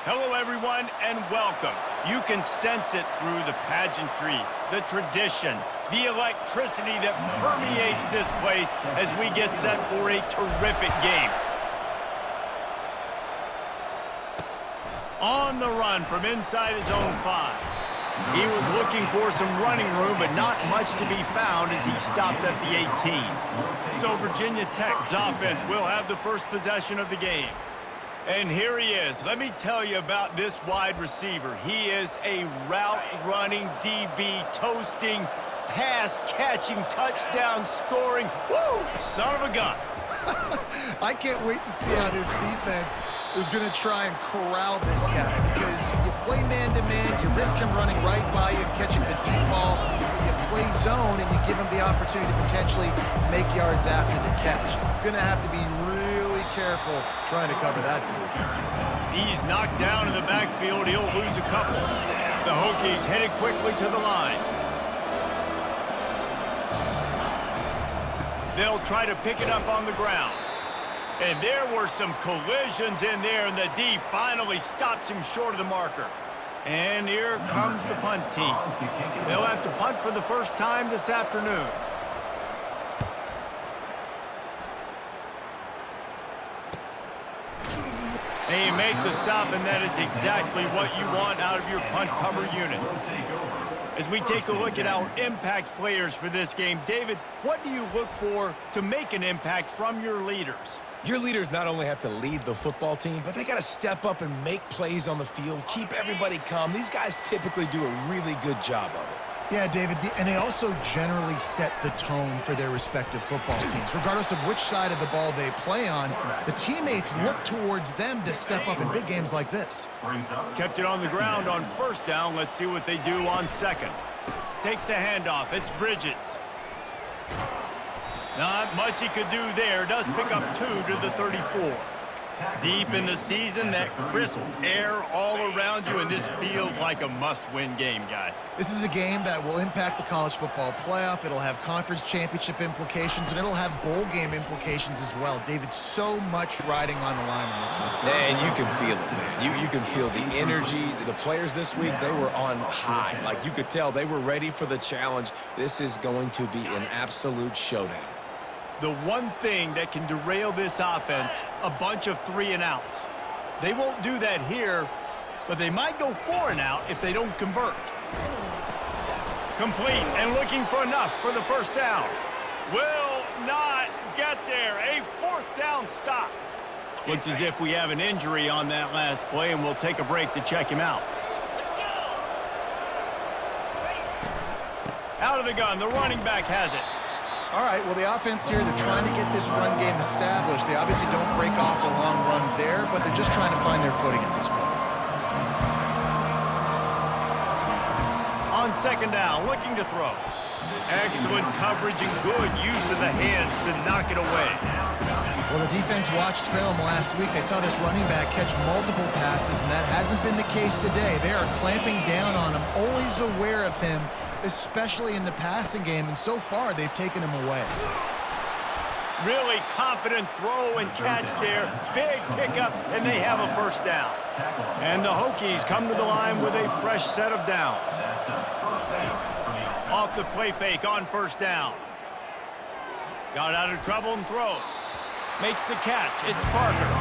Hello, everyone, and welcome. You can sense it through the pageantry, the tradition, the electricity that permeates this place as we get set for a terrific game. On the run from inside his own 5. He was looking for some running room, but not much to be found as he stopped at the 18. So Virginia Tech's offense will have the first possession of the game. And here he is. Let me tell you about this wide receiver. He is a route-running DB, toasting, pass-catching, touchdown-scoring, woo, son of a gun. I can't wait to see how this defense is going to try and corral this guy, because you play man-to-man, you risk him running right by you, catching the deep ball. You play zone, and you give him the opportunity to potentially make yards after the catch. You're going to have to be really careful trying to cover that dude. He's knocked down in the backfield. He'll lose a couple. The Hokies headed quickly to the line. They'll try to pick it up on the ground. And there were some collisions in there, and the D finally stops him short of the marker. And here comes the punt team. They'll have to punt for the first time this afternoon. And you make the stop, and that is exactly what you want out of your punt cover unit. As we take a look at our impact players for this game, David, what do you look for to make an impact from your leaders? Your leaders not only have to lead the football team, but they got to step up and make plays on the field, keep everybody calm. These guys typically do a really good job of it. Yeah, David, and they also generally set the tone for their respective football teams. Regardless of which side of the ball they play on, the teammates look towards them to step up in big games like this. Kept it on the ground on first down. Let's see what they do on second. Takes the handoff. It's Bridges. Not much he could do there. Does pick up 2 to the 34. Deep in the season, that crisp air all around you, and this feels like a must-win game, guys. This is a game that will impact the college football playoff. It'll have conference championship implications, and it'll have bowl game implications as well. David, so much riding on the line in this one. And you can feel it, man. You can feel the energy. The players this week, they were on high. Like, you could tell they were ready for the challenge. This is going to be an absolute showdown. The one thing that can derail this offense, a bunch of 3-and-outs. They won't do that here, but they might go 4-and-out if they don't convert. Complete and looking for enough for the first down. Will not get there. A 4th down stop. Looks as if we have an injury on that last play, and we'll take a break to check him out. Out of the gun, the running back has it. All right, well, the offense here, they're trying to get this run game established. They obviously don't break off a long run there, but they're just trying to find their footing at this point. On second down, looking to throw. Excellent coverage and good use of the hands to knock it away. Well, the defense watched film last week. They saw this running back catch multiple passes, and that hasn't been the case today. They are clamping down on him, always aware of him, especially in the passing game, and so far they've taken him away. Really confident throw and catch there. Big pickup, and they have a first down. And the Hokies come to the line with a fresh set of downs. Off the play fake on first down. Got out of trouble and throws. Makes the catch. It's Parker.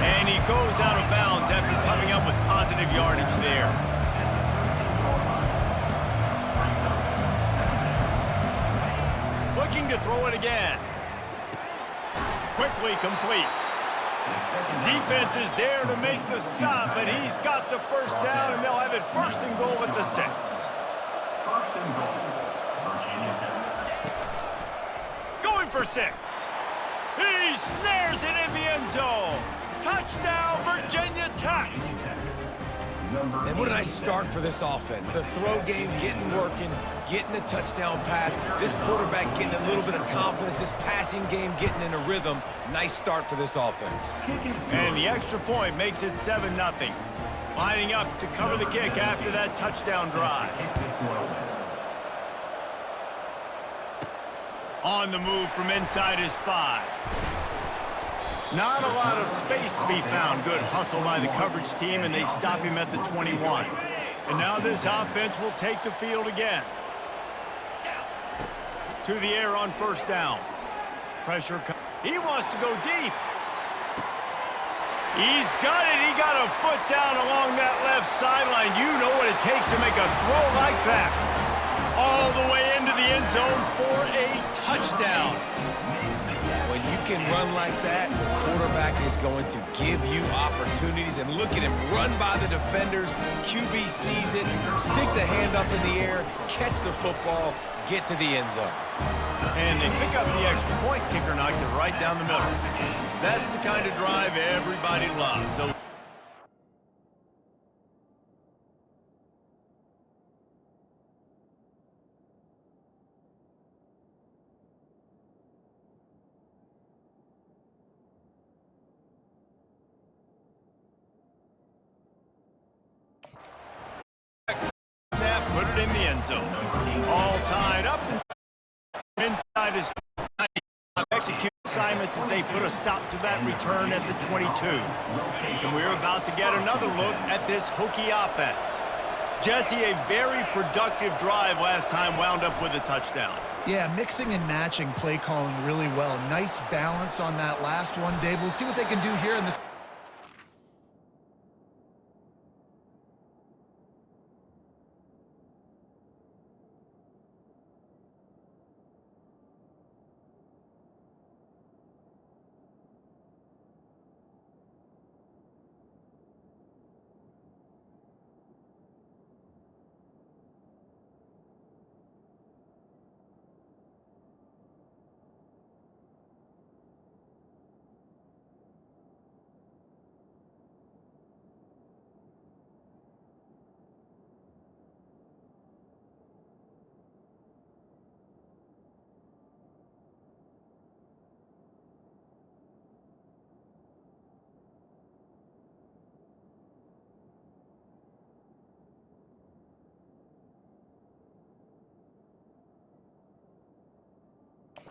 And he goes out of bounds after coming up with positive yardage there. Looking to throw it again. Quickly complete. Defense is there to make the stop, but he's got the first down, and they'll have it 1st and goal at the 6. 1st and goal, Virginia Tech. Going for 6. He snares it in the end zone. Touchdown, Virginia Tech. And what a nice start for this offense. The throw game getting working, getting the touchdown pass. This quarterback getting a little bit of confidence. This passing game getting in a rhythm. Nice start for this offense. And the extra point makes it 7-0. Lining up to cover the kick after that touchdown drive. On the move from inside his 5. Not a lot of space to be found. Good hustle by the coverage team, and they stop him at the 21. And now this offense will take the field again. To the air on first down. Pressure. He wants to go deep. He's got it. He got a foot down along that left sideline. You know what it takes to make a throw like that. All the way into the end zone for a touchdown. When you can run like that, the quarterback is going to give you opportunities. And look at him run by the defenders. QB sees it, stick the hand up in the air, catch the football, get to the end zone. And they pick up the extra point. Kicker knocked it right down the middle. That's the kind of drive everybody loves. So snap, put it in the end zone. All tied up. Inside his execute assignments as they put a stop to that return at the 22. And we're about to get another look at this Hokie offense. Jesse, a very productive drive last time wound up with a touchdown. Yeah, mixing and matching play calling really well. Nice balance on that last one, Dave. Let's see what they can do here in this.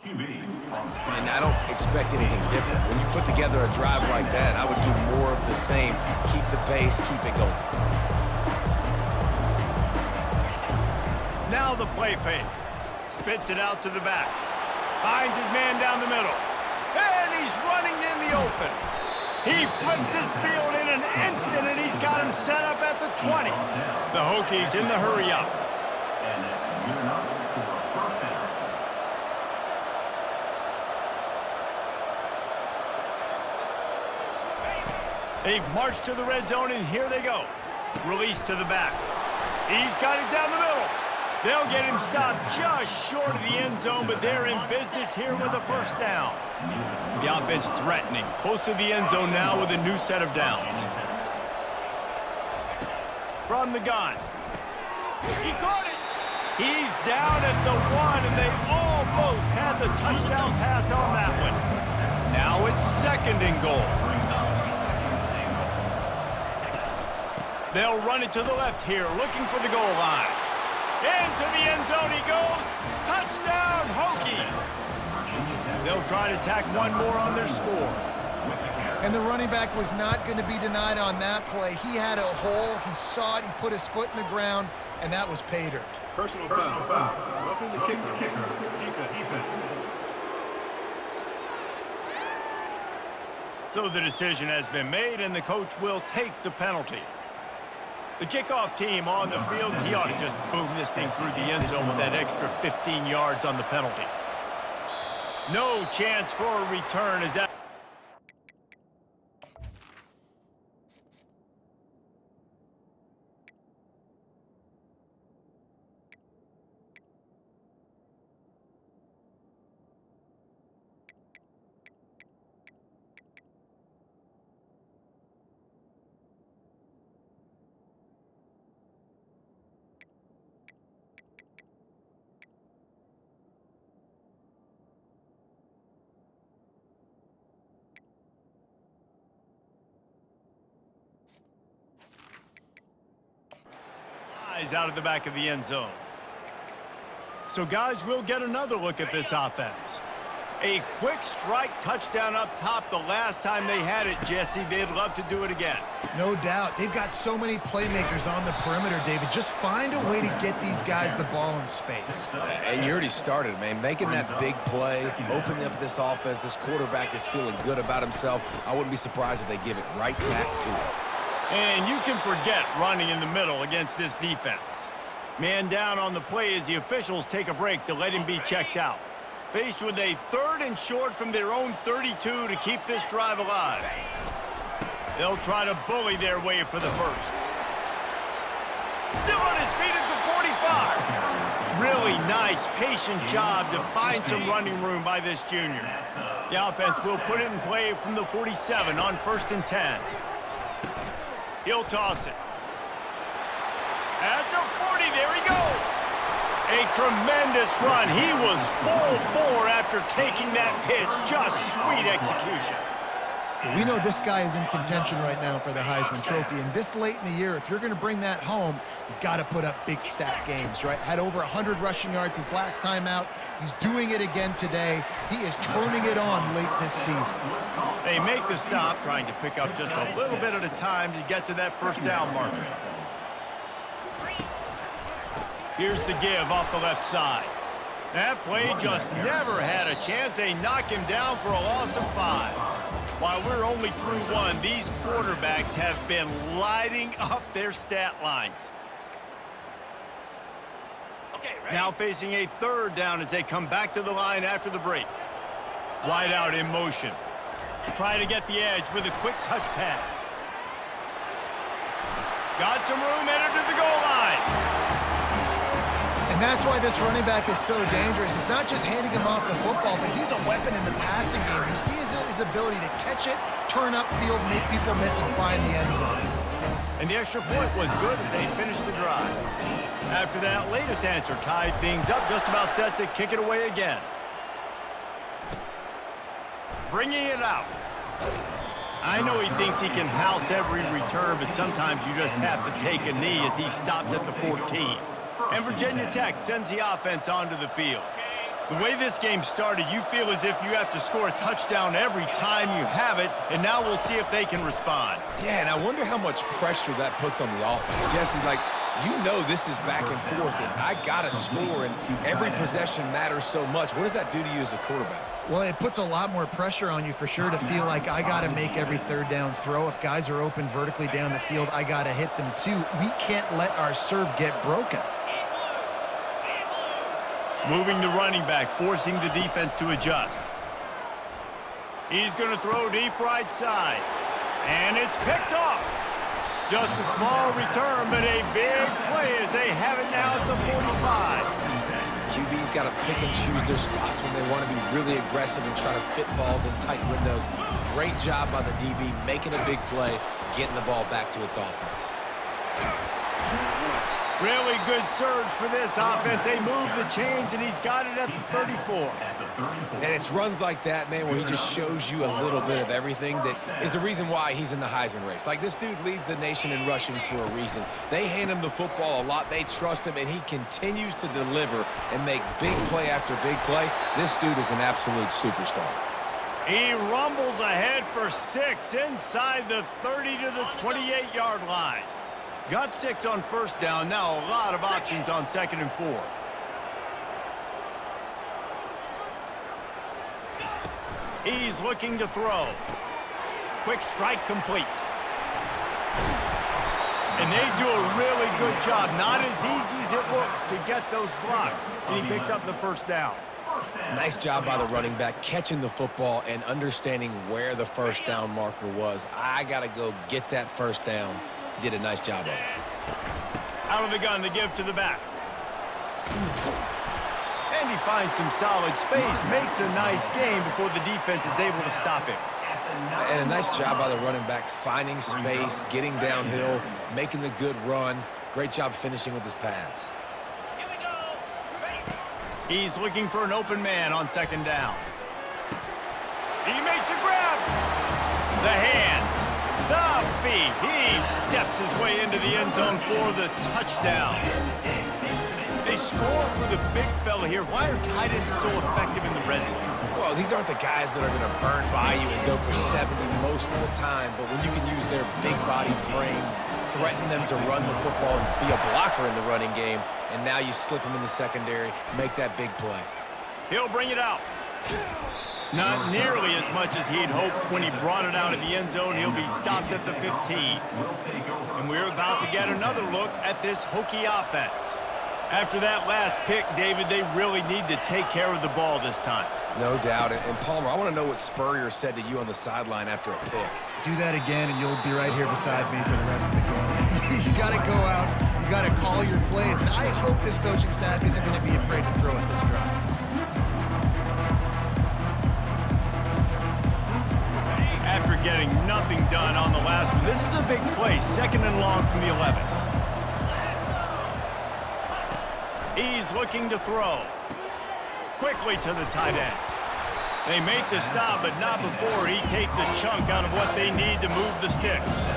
And I don't expect anything different. When you put together a drive like that, I would do more of the same. Keep the pace, keep it going. Now the play fake. Spits it out to the back. Finds his man down the middle. And he's running in the open. He flips his field in an instant, and he's got him set up at the 20. The Hokies in the hurry up. And it's good enough for a first down. They've marched to the red zone, and here they go. Release to the back. He's got it down the middle. They'll get him stopped just short of the end zone, but they're in business here with a first down. The offense threatening, close to the end zone now with a new set of downs. From the gun. He caught it. He's down at the 1, and they almost had the touchdown pass on that one. Now it's second and goal. They'll run it to the left here, looking for the goal line. Into the end zone he goes. Touchdown, Hokies. They'll try to tack one more on their score. And the running back was not going to be denied on that play. He had a hole. He saw it. He put his foot in the ground, and that was pay dirt. Personal foul. Roughing the kicker. Defense. So the decision has been made, and the coach will take the penalty. The kickoff team on the field, he ought to just boom this thing through the end zone with that extra 15 yards on the penalty. No chance for a return as that... out of the back of the end zone. So guys, we'll get another look at this offense. A quick strike touchdown up top the last time they had it, Jesse. They'd love to do it again. No doubt. They've got so many playmakers on the perimeter, David. Just find a way to get these guys the ball in space. And you already started, man. Making that big play, opening up this offense. This quarterback is feeling good about himself. I wouldn't be surprised if they give it right back to him. And you can forget running in the middle against this defense. Man down on the play as the officials take a break to let him be checked out. Faced with a 3rd and short from their own 32 to keep this drive alive. They'll try to bully their way for the first. Still on his feet at the 45. Really nice, patient job to find some running room by this junior. The offense will put it in play from the 47 on 1st and 10. He'll toss it. At the 40, there he goes. A tremendous run. He was full bore after taking that pitch. Just sweet execution. We know this guy is in contention right now for the Heisman Trophy, and this late in the year, if you're going to bring that home, you've got to put up big stat games, right? Had over 100 rushing yards his last time out. He's doing it again today. He is turning it on late this season. They make the stop, trying to pick up just a little bit at a time to get to that first down marker. Here's the give off the left side. That play just never had a chance. They knock him down for a loss of 5. While we're only through 1, these quarterbacks have been lighting up their stat lines. Now facing a 3rd down as they come back to the line after the break. Wide out in motion. Trying to get the edge with a quick touch pass. Got some room, headed to the goal line. And that's why this running back is so dangerous. It's not just handing him off the football, but he's a weapon in the passing game. You see his ability to catch it, turn upfield, make people miss, and find the end zone. And the extra point was good as they finished the drive. After that latest answer tied things up, just about set to kick it away again. Bringing it out. I know he thinks he can house every return, but sometimes you just have to take a knee as he stopped at the 14. And Virginia Tech sends the offense onto the field. The way this game started, you feel as if you have to score a touchdown every time you have it, and now we'll see if they can respond. Yeah, and I wonder how much pressure that puts on the offense. Jesse, like, you know this is back and forth, and I got to score, and every possession matters so much. What does that do to you as a quarterback? Well, it puts a lot more pressure on you for sure to feel like I got to make every 3rd down throw. If guys are open vertically down the field, I got to hit them too. We can't let our serve get broken. Moving the running back, forcing the defense to adjust. He's going to throw deep right side. And it's picked off. Just a small return, but a big play as they have it now at the 45. QB's got to pick and choose their spots when they want to be really aggressive and try to fit balls in tight windows. Great job by the DB, making a big play, getting the ball back to its offense. Really good surge for this offense. They move the chains, and he's got it at the 34. And it's runs like that, man, where he just shows you a little bit of everything that is the reason why he's in the Heisman race. Like, this dude leads the nation in rushing for a reason. They hand him the football a lot. They trust him, and he continues to deliver and make big play after big play. This dude is an absolute superstar. He rumbles ahead for 6 inside the 30 to the 28-yard line. Got 6 on 1st down. Now a lot of options on 2nd and 4. He's looking to throw. Quick strike complete. And they do a really good job. Not as easy as it looks to get those blocks. And he picks up the 1st down. Nice job by the running back, catching the football and understanding where the 1st down marker was. I got to go get that 1st down. He did a nice job of it. Out of the gun to give to the back. And he finds some solid space, makes a nice game before the defense is able to stop him. And a nice job by the running back, finding space, getting downhill, making the good run. Great job finishing with his pads. He's looking for an open man on 2nd down. He makes a grab. The hands. The feet. He steps his way into the end zone for the touchdown. They score for the big fella here. Why are tight ends so effective in the red zone? Well, these aren't the guys that are going to burn by you and go for 70 most of the time, but when you can use their big-bodied frames, threaten them to run the football and be a blocker in the running game, and now you slip them in the secondary, make that big play. He'll bring it out. Not nearly as much as he'd hoped when he brought it out of the end zone. He'll be stopped at the 15. And we're about to get another look at this Hokie offense. After that last pick, David, they really need to take care of the ball this time. No doubt. And Palmer, I want to know what Spurrier said to you on the sideline after a pick. Do that again, and you'll be right here beside me for the rest of the game. You got to go out. You got to call your plays. And I hope this coaching staff isn't going to be afraid to throw at this drive. After getting nothing done on the last one, this is a big play. 2nd and long from the 11. He's looking to throw. Quickly to the tight end. They make the stop, but not before he takes a chunk out of what they need to move the sticks.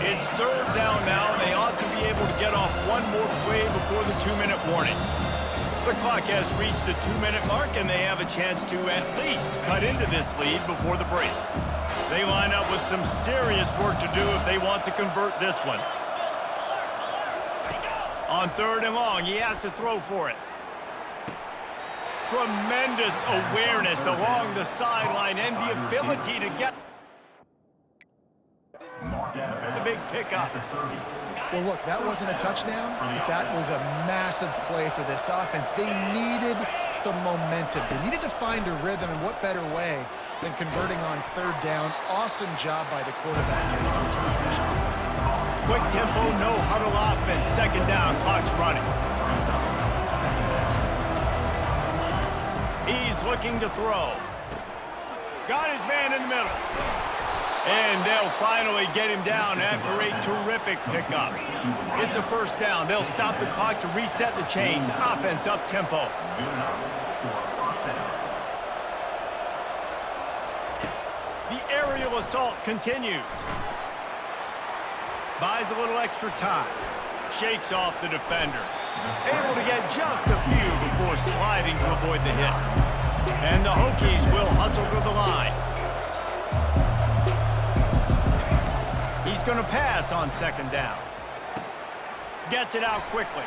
It's 3rd down now, and they ought to be able to get off one more play before the 2-minute warning. The clock has reached the 2-minute mark, and they have a chance to at least cut into this lead before the break. They line up with some serious work to do if they want to convert this one. On 3rd and long, he has to throw for it. Tremendous awareness along the sideline and the ability to get the big pickup. Well, look, that wasn't a touchdown, but that was a massive play for this offense. They needed some momentum. They needed to find a rhythm, and what better way than converting on 3rd down. Awesome job by the quarterback. Quick tempo, no huddle offense. 2nd down, clock's running. He's looking to throw. Got his man in the middle. And they'll finally get him down after a terrific pickup. It's a 1st down. They'll stop the clock to reset the chains. Offense up tempo. The aerial assault continues. Buys a little extra time. Shakes off the defender. Able to get just a few before sliding to avoid the hits. And the Hokies will hustle to the line. He's going to pass on 2nd down. Gets it out quickly.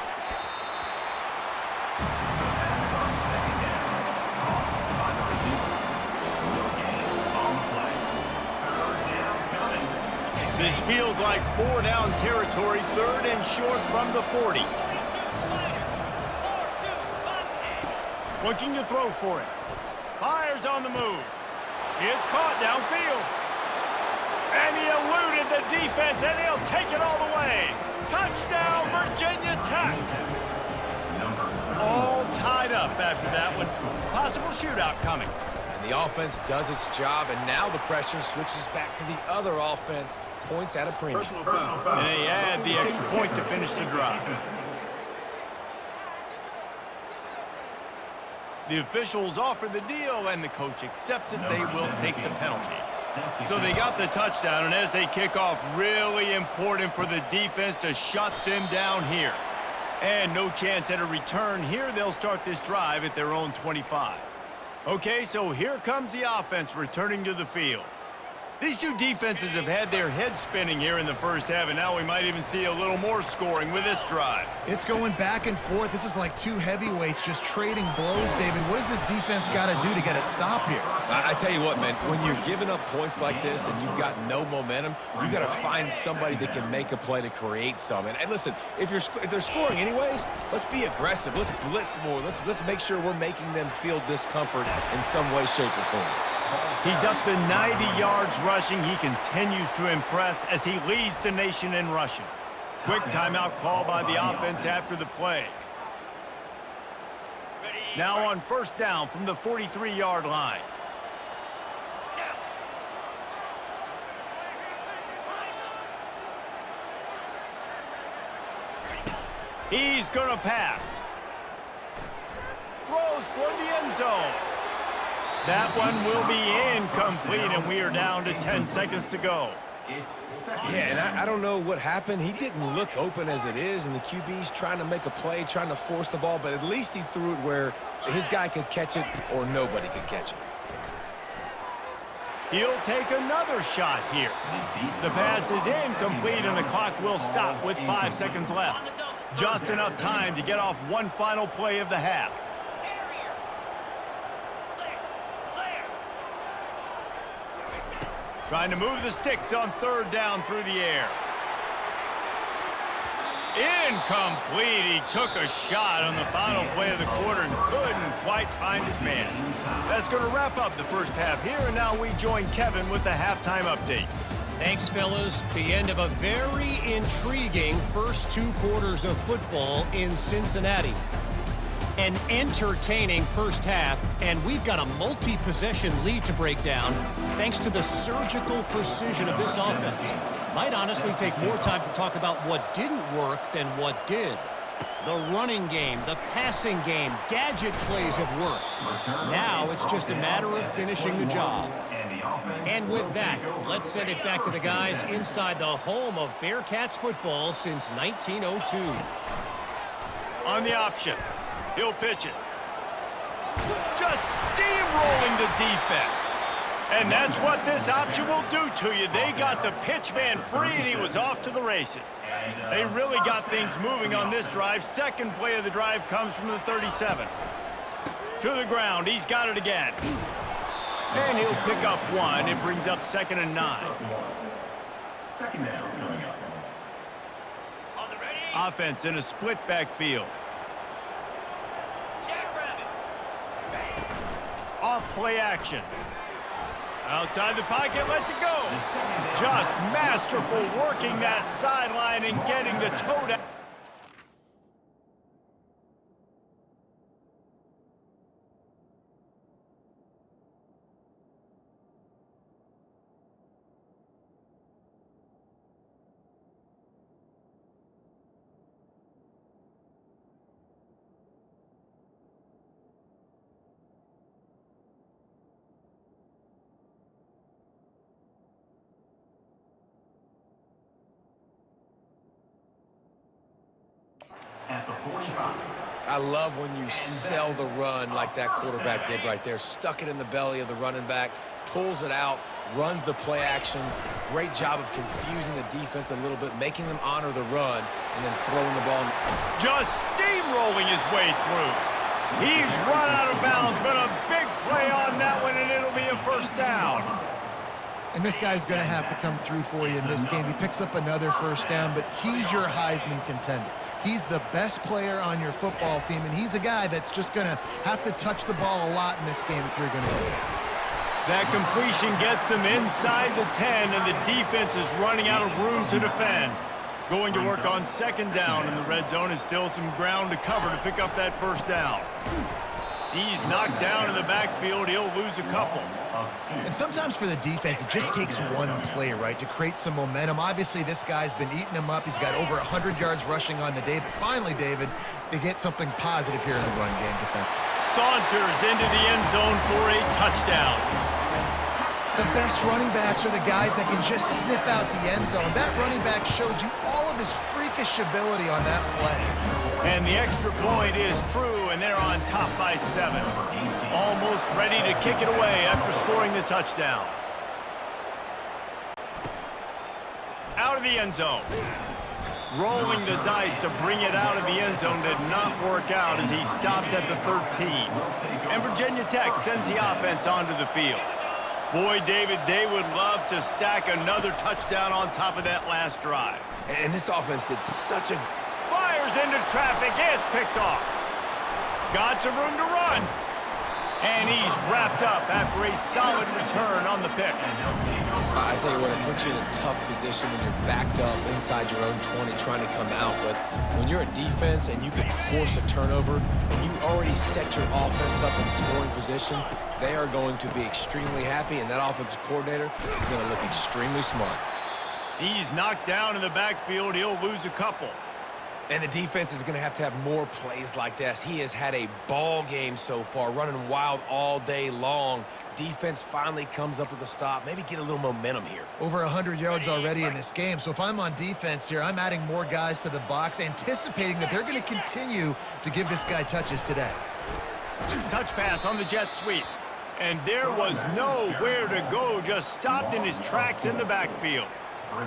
This feels like 4-down territory, 3rd and short from the 40. Looking to throw for it. Fires on the move. It's caught downfield. And he eluded the defense, and he'll take it all the way. Touchdown, Virginia Tech. All tied up after that one. Possible shootout coming. And the offense does its job, and now the pressure switches back to the other offense. Points at a premium. Personal foul. And they add the extra point to finish the drive. The officials offer the deal, and the coach accepts it. They will take the penalty. So they got the touchdown, and as they kick off, really important for the defense to shut them down here. And no chance at a return here. They'll start this drive at their own 25. Okay, so here comes the offense returning to the field. These two defenses have had their heads spinning here in the 1st half, and now we might even see a little more scoring with this drive. It's going back and forth. This is like two heavyweights just trading blows, David. What does this defense got to do to get a stop here? I tell you what, man, when you're giving up points like this and you've got no momentum, you got to find somebody that can make a play to create some. And listen, if they're scoring anyways, let's be aggressive. Let's blitz more. Let's make sure we're making them feel discomfort in some way, shape, or form. He's up to 90 yards rushing. He continues to impress as he leads the nation in rushing. Quick timeout call by the offense after the play. Now on 1st down from the 43-yard line. He's going to pass. Throws toward the end zone. That one will be incomplete, and we are down to 10 seconds to go. It's second. Yeah, and I don't know what happened. He didn't look open as it is, and the QB's trying to make a play, trying to force the ball, but at least he threw it where his guy could catch it or nobody could catch it. He'll take another shot here. The pass is incomplete, and the clock will stop with 5 seconds left. Just enough time to get off one final play of the half. Trying to move the sticks on third down through the air. Incomplete. He took a shot on the final play of the quarter and couldn't quite find his man. That's going to wrap up the first half here, and now we join Kevin with the halftime update. Thanks, fellas. The end of a very intriguing first 2 quarters of football in Cincinnati. An entertaining first half, and we've got a multi-possession lead to break down thanks to the surgical precision of this offense. Might honestly take more time to talk about what didn't work than what did. The running game, the passing game, gadget plays have worked. Now it's just a matter of finishing the job. And with that, let's send it back to the guys inside the home of Bearcats football since 1902. On the option, he'll pitch it. Just steamrolling the defense. And that's what this option will do to you. They got the pitch man free, and he was off to the races. They really got things moving on this drive. Second play of the drive comes from the 37. To the ground. He's got it again. And he'll pick up 1. It brings up 2nd and 9. Second down coming up. Offense in a split backfield. Off play action. Outside the pocket, lets it go. Just masterful working that sideline and getting the toe down. At the 45. I love when you sell the run like that quarterback did right there. Stuck it in the belly of the running back, pulls it out, runs the play action. Great job of confusing the defense a little bit, making them honor the run, and then throwing the ball. Just steamrolling his way through. He's run out of bounds, but a big play on that one, and it'll be a first down. And this guy's going to have to come through for you in this game. He picks up another first down, but he's your Heisman contender. He's the best player on your football team, and he's a guy that's just going to have to touch the ball a lot in this game if you're going to win. That completion gets them inside the 10, and the defense is running out of room to defend. Going to work on 2nd down, and the red zone is still some ground to cover to pick up that first down. He's knocked down in the backfield. He'll lose a couple. And sometimes for the defense, it just takes one play, right, to create some momentum. Obviously, this guy's been eating him up. He's got over 100 yards rushing on the day. But finally, David, they get something positive here in the run game defense. Saunters into the end zone for a touchdown. The best running backs are the guys that can just snip out the end zone. That running back showed you all of his freakish ability on that play. And the extra point is true, and they're on top by 7. Almost ready to kick it away after scoring the touchdown. Out of the end zone. Rolling the dice to bring it out of the end zone did not work out as he stopped at the 13. And Virginia Tech sends the offense onto the field. Boy, David, they would love to stack another touchdown on top of that last drive. And this offense did such a... Fires into traffic. It's picked off. Got some room to run. And he's wrapped up after a solid return on the pick. I tell you what, it puts you in a tough position when you're backed up inside your own 20 trying to come out. But when you're a defense and you can force a turnover and you already set your offense up in scoring position, they are going to be extremely happy, and that offensive coordinator is going to look extremely smart. He's knocked down in the backfield. He'll lose a couple. And the defense is going to have more plays like this. He has had a ball game so far, running wild all day long. Defense finally comes up with a stop, maybe get a little momentum here. Over 100 yards already in this game. So if I'm on defense here, I'm adding more guys to the box, anticipating that they're going to continue to give this guy touches today. Touch pass on the jet sweep. And there was nowhere to go, just stopped in his tracks in the backfield.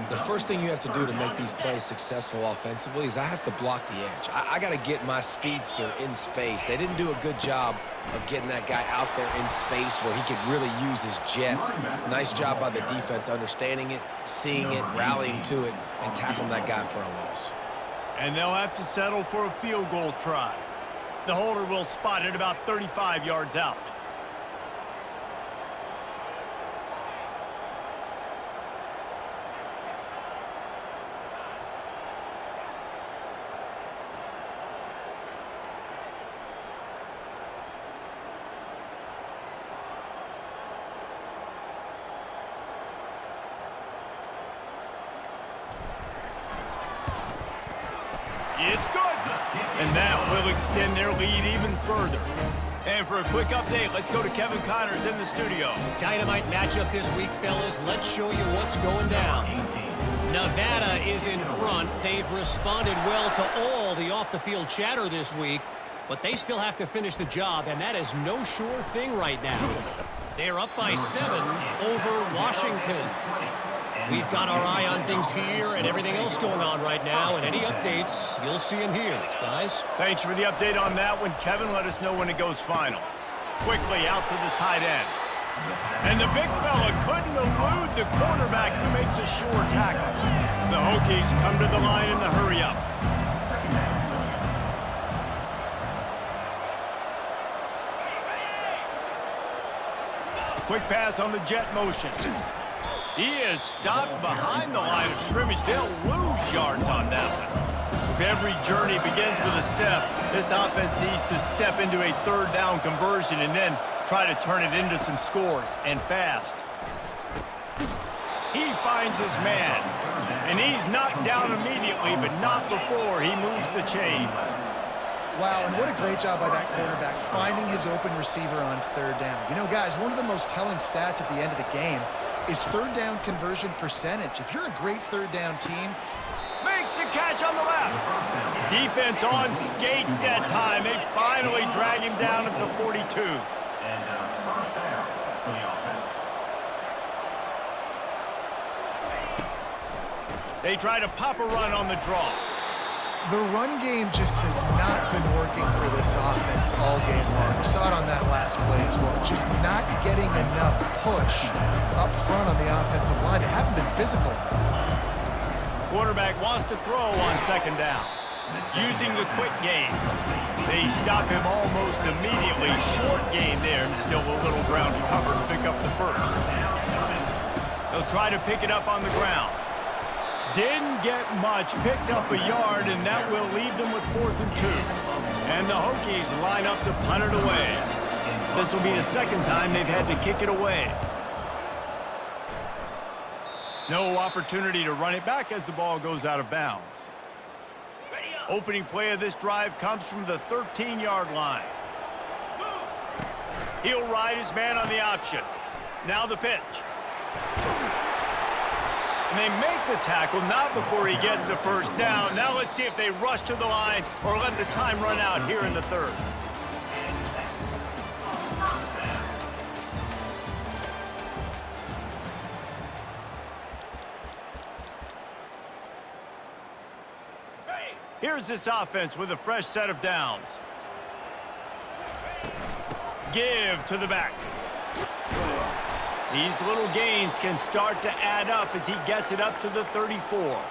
The first thing you have to do to make these plays successful offensively is I have to block the edge. I got to get my speedster in space. They didn't do a good job of getting that guy out there in space where he could really use his jets. Nice job by the defense understanding it, seeing it, rallying to it, and tackling that guy for a loss. And they'll have to settle for a field goal try. The holder will spot it about 35 yards out. It's good. And that will extend their lead even further. And for a quick update, let's go to Kevin Connors in the studio. Dynamite matchup this week, fellas. Let's show you what's going down. Nevada is in front. They've responded well to all the off-the-field chatter this week, but they still have to finish the job, and that is no sure thing right now. They're up by 7 over Washington. We've got our eye on things here and everything else going on right now, and any updates, you'll see them here, guys. Thanks for the update on that one, Kevin. Let us know when it goes final. Quickly out to the tight end. And the big fella couldn't elude the cornerback who makes a sure tackle. The Hokies come to the line in the hurry-up. Quick pass on the jet motion. He is stopped behind the line of scrimmage. They'll lose yards on that one. If every journey begins with a step, this offense needs to step into a third down conversion and then try to turn it into some scores, and fast. He finds his man, and he's knocked down immediately, but not before he moves the chains. Wow, and what a great job by that quarterback, finding his open receiver on third down. You know, guys, one of the most telling stats at the end of the game is third down conversion percentage. If you're a great third down team, Makes the catch on the left. Defense on skates that time. They finally drag him down at the 42. And first down for the offense. They try to pop a run on the draw. the run game just has not been working for this offense all game long. We saw it on that last play as well. Just not getting enough push up front on the offensive line. They haven't been physical. Quarterback wants to throw on second down. Using the quick game. They stop him almost immediately. Short gain there, and still a little ground to cover to pick up the first. They'll try to pick it up on the ground. Didn't get much, picked up a yard, and that will leave them with 4th and 2. And the Hokies line up to punt it away. This will be the second time they've had to kick it away. No opportunity to run it back as the ball goes out of bounds. Opening play of this drive comes from the 13-yard line. He'll ride his man on the option. Now the pitch. And they make the tackle, not before he gets the first down. Now let's see if they rush to the line or let the time run out here in the third. Here's this offense with a fresh set of downs. Give to the back. These little gains can start to add up as he gets it up to the 34.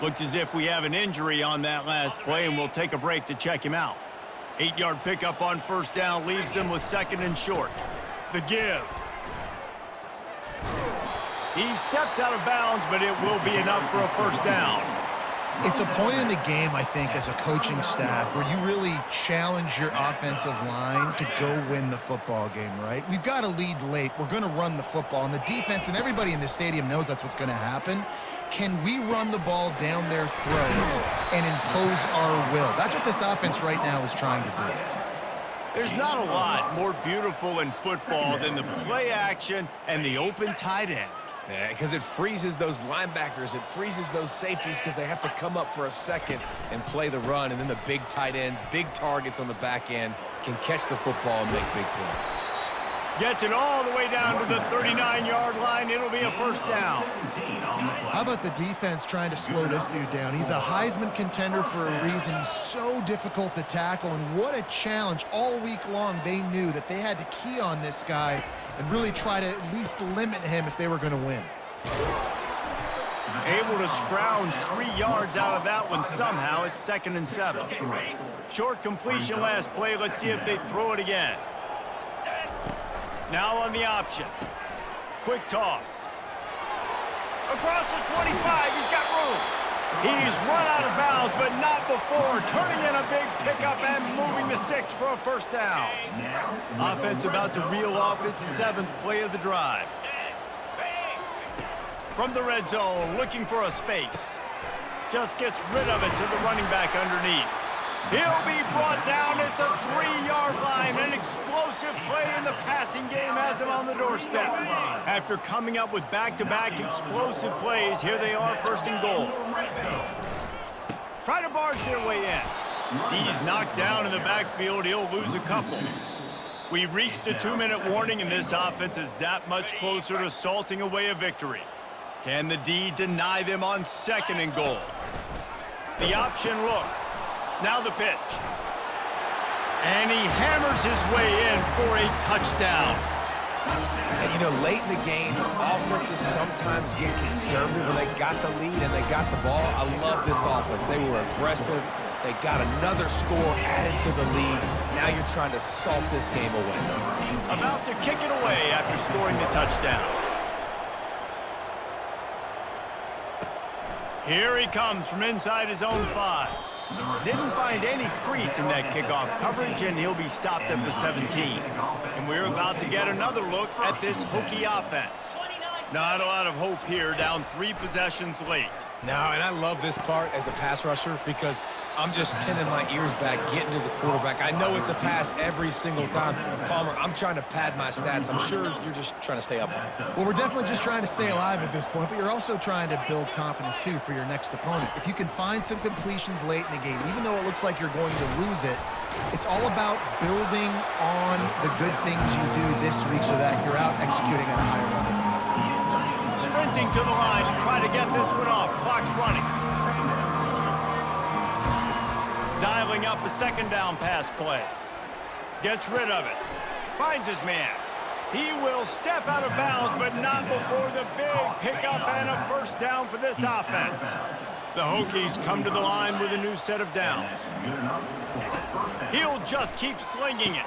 Looks as if we have an injury on that last play, and we'll take a break to check him out. 8-yard pickup on first down leaves them with 2nd and short. The give. He steps out of bounds, but it will be enough for a first down. It's a point in the game, I think, as a coaching staff where you really challenge your offensive line to go win the football game, right? We've got a lead late. We're going to run the football. And the defense and everybody in the stadium knows that's what's going to happen. Can we run the ball down their throats and impose our will? That's what this offense right now is trying to do. There's not a lot more beautiful in football than the play action and the open tight end. Yeah, because it freezes those linebackers. It freezes those safeties because they have to come up for a second and play the run. And then the big tight ends, big targets on the back end can catch the football and make big plays. Gets it all the way down to the 39-yard line. It'll be a first down. How about the defense trying to slow this dude down? He's a Heisman contender for a reason. He's so difficult to tackle, and what a challenge. All week long, they knew that they had to key on this guy and really try to at least limit him if they were going to win. Able to scrounge 3 yards out of that one somehow. It's 2nd and 7. Short completion last play. Let's see if they throw it again. Now on the option. Quick toss. Across the 25, he's got room. He's run out of bounds, but not before turning in a big pickup and moving the sticks for a first down. Offense about to reel off its 7th play of the drive. From the red zone, looking for a space. Just gets rid of it to the running back underneath. He'll be brought down at the 3-yard line. An explosive play in the passing game has him on the doorstep. After coming up with back-to-back explosive plays, here they are, 1st and goal. Try to barge their way in. He's knocked down in the backfield. He'll lose a couple. We've reached the 2-minute warning, and this offense is that much closer to salting away a victory. Can the D deny them on 2nd and goal? The option look. Now the pitch. And he hammers his way in for a touchdown. And, you know, late in the games, offenses sometimes get conservative when they got the lead and they got the ball. I love this offense. They were aggressive. They got another score added to the lead. Now you're trying to salt this game away. About to kick it away after scoring the touchdown. Here he comes from inside his own 5. Didn't find any crease in that kickoff coverage, and he'll be stopped at the 17. And we're about to get another look at this Hokie offense. Not a lot of hope here, down 3 possessions late. No, and I love this part as a pass rusher because I'm just pinning my ears back, getting to the quarterback. I know it's a pass every single time. Palmer, I'm trying to pad my stats. I'm sure you're just trying to stay up on it. Well, we're definitely just trying to stay alive at this point, but you're also trying to build confidence, too, for your next opponent. If you can find some completions late in the game, even though it looks like you're going to lose it, it's all about building on the good things you do this week so that you're out executing at a higher level the next time. Sprinting to the line to try to get this one off. Clock's running. Dialing up a 2nd down pass play. Gets rid of it. Finds his man. He will step out of bounds, but not before the big pickup and a first down for this offense. The Hokies come to the line with a new set of downs. He'll just keep slinging it.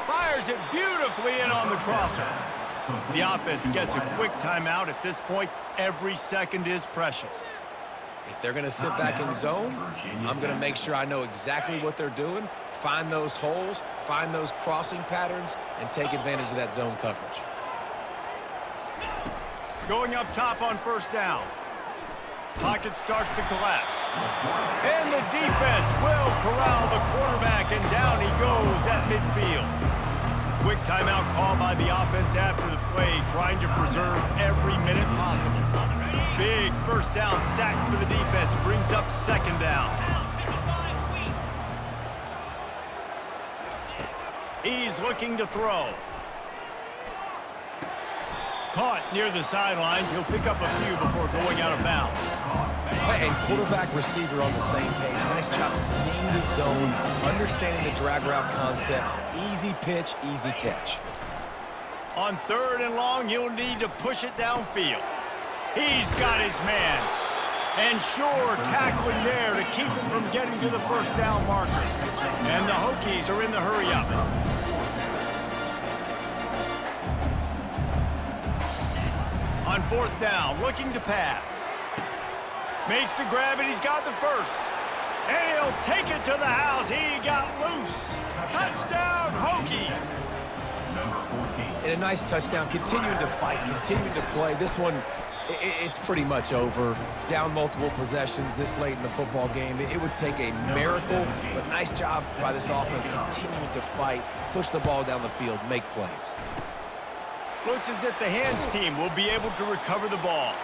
Fires it beautifully in on the crosser. The offense gets a quick timeout. At this point, every second is precious. If they're going to sit back in zone, I'm going to make sure I know exactly what they're doing, find those holes, find those crossing patterns, and take advantage of that zone coverage. Going up top on 1st down. Pocket starts to collapse. And the defense will corral the quarterback, and down he goes at midfield. Quick timeout call by the offense after the play, trying to preserve every minute possible. Big first down sack for the defense, brings up 2nd down. He's looking to throw. Caught near the sidelines. He'll pick up a few before going out of bounds. And quarterback, receiver on the same page. Nice job seeing the zone, understanding the drag route concept. Easy pitch, easy catch. On 3rd and long, he'll need to push it downfield. He's got his man. And sure, tackling there to keep him from getting to the first down marker. And the Hokies are in the hurry-up. On 4th down, looking to pass. Makes the grab, and he's got the first. And he'll take it to the house. He got loose. Touchdown, Hokies. Number 14. And a nice touchdown, continuing to fight, continuing to play. This one, it's pretty much over. Down multiple possessions this late in the football game. It would take a miracle, but nice job by this offense continuing to fight, push the ball down the field, make plays. Looks as if the hands team will be able to recover the ball.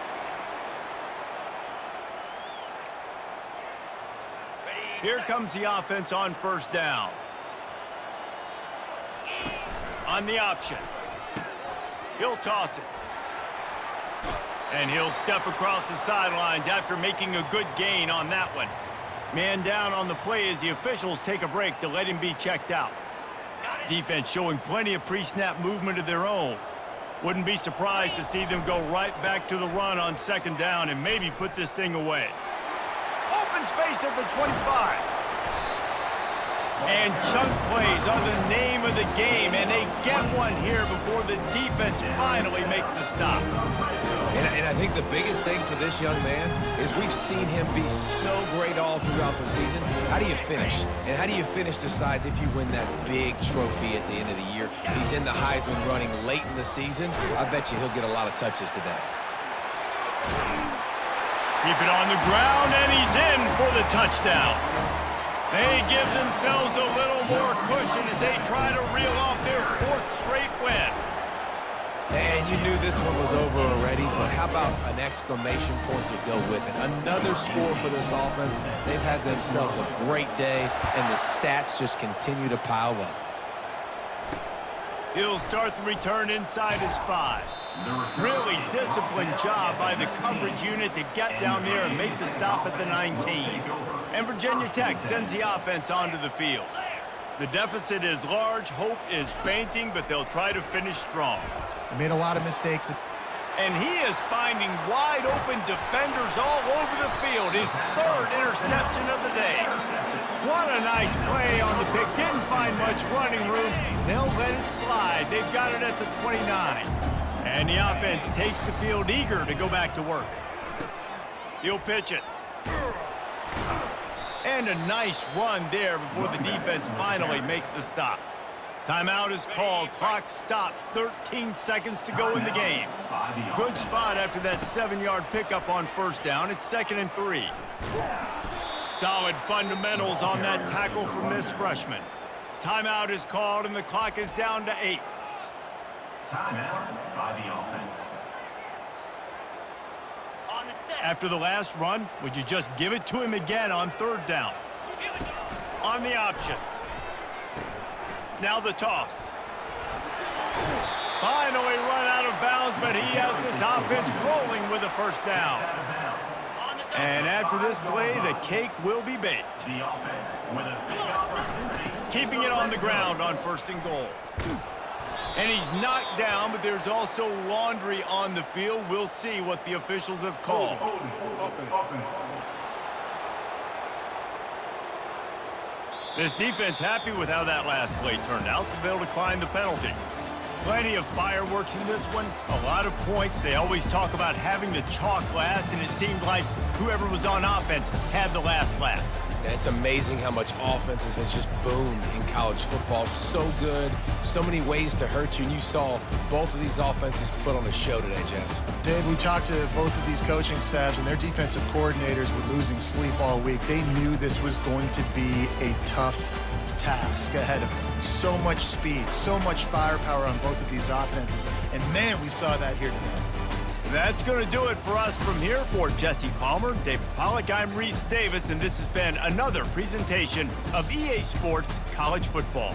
Here comes the offense on first down. On the option. He'll toss it. And he'll step across the sidelines after making a good gain on that one. Man down on the play as the officials take a break to let him be checked out. Defense showing plenty of pre-snap movement of their own. Wouldn't be surprised to see them go right back to the run on second down and maybe put this thing away. Open space at the 25. And chunk plays are the name of the game, and they get one here before the defense finally makes the stop. And I think the biggest thing for this young man is we've seen him be so great all throughout the season. How do you finish? And how do you finish decides if you win that big trophy at the end of the year. He's in the Heisman running late in the season. I bet you he'll get a lot of touches today. Keep it on the ground, and he's in for the touchdown. They give themselves a little more cushion as they try to reel off their fourth straight win. And you knew this one was over already, but how about an exclamation point to go with it? Another score for this offense. They've had themselves a great day, and the stats just continue to pile up. He'll start the return inside his 5. Really disciplined job by the coverage unit to get down there and make the stop at the 19. And Virginia Tech sends the offense onto the field. The deficit is large, hope is fainting, but they'll try to finish strong. He made a lot of mistakes. And he is finding wide-open defenders all over the field. His third interception of the day. What a nice play on the pick. Didn't find much running room. They'll let it slide. They've got it at the 29. And the offense takes the field eager to go back to work. He'll pitch it. And a nice run there before the defense finally makes the stop. Timeout is called. Clock stops. 13 seconds to go in the game. Good spot after that 7-yard pickup on first down. It's 2nd and 3. Solid fundamentals on that tackle from this freshman. Timeout is called, and the clock is down to 8. Timeout by the offense. After the last run, would you just give it to him again on third down? On the option. Now the toss. Finally run out of bounds, but he has this offense rolling with a first down. And after this play, the cake will be baked. The offense with a big opportunity. Keeping it on the ground on 1st and goal. And he's knocked down, but there's also laundry on the field. We'll see what the officials have called. This defense happy with how that last play turned out, so they'll decline the penalty. Plenty of fireworks in this one, a lot of points. They always talk about having the chalk last, and it seemed like whoever was on offense had the last laugh. It's amazing how much offense has just boomed in college football. So good, so many ways to hurt you, and you saw both of these offenses put on a show today, Jess. Dave, we talked to both of these coaching staffs, and their defensive coordinators were losing sleep all week. They knew this was going to be a tough task ahead of them. So much speed, so much firepower on both of these offenses. And, man, we saw that here today. That's going to do it for us from here. For Jesse Palmer, David Pollack, I'm Reese Davis, and this has been another presentation of EA Sports College Football.